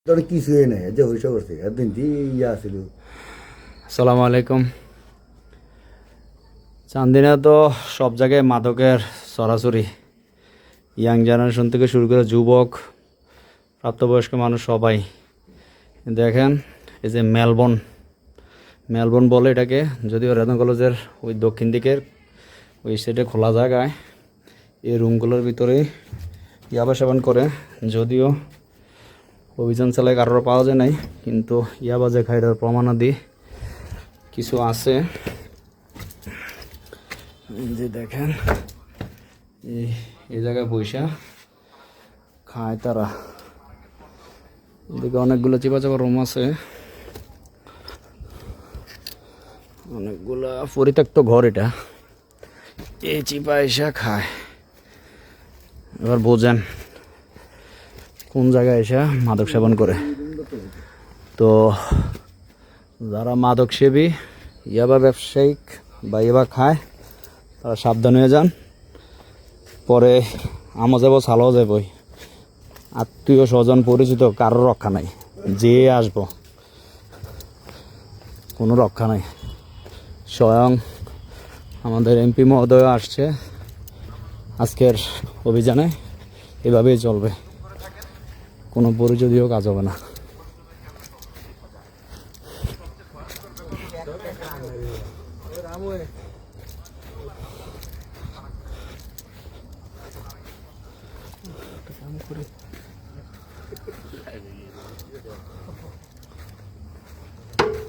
তোর কিছুই নাই যে হইসা করছে একদিন ইয়া ছিল। আসসালামু আলাইকুম। চান্দিনা তো সব জায়গায় মাদকের সরাসরি, ইয়াং জেনারেশন থেকে শুরু করে যুবক, প্রাপ্তবয়স্ক মানুষ সবাই। দেখেন এই যে মেলবোর্ন বলে এটাকে, যদিও রেদন কলেজের ওই দক্ষিণ দিকের ওই সাইডে খোলা জায়গায় এই রুমগুলোর ভিতরে ইয়াবা সেবন করে। যদিও অভিযান চালায় কারোর পাওয়া যায় নাই, কিন্তু ইয়াবা যে খাইটার প্রমাণাদি কিছু আছে। যে দেখেন এই জায়গায় বৈশা খায় তারা। এদিকে অনেকগুলো চিপা চাপা রুম আছে, অনেকগুলা পরিত্যক্ত ঘর। এটা এই চিপা এসে খায়। এবার বোঝেন কোন জায়গায় এসে মাদক সেবন করে। তো যারা মাদক সেবী, ইয়াবা ব্যবসায়িক বা ইয়াবা খায়, তারা সাবধান হয়ে যান। পরে আমও যাব ছালাও যাবই, আত্মীয় স্বজন পরিচিত কারোর রক্ষা নাই। যে আসবো কোনো রক্ষা নাই। স্বয়ং আমাদের এমপি মহোদয় আসছে আজকের অভিযানে। এভাবেই চলবে, কোনো পরিচয়ও কাজ হবে না।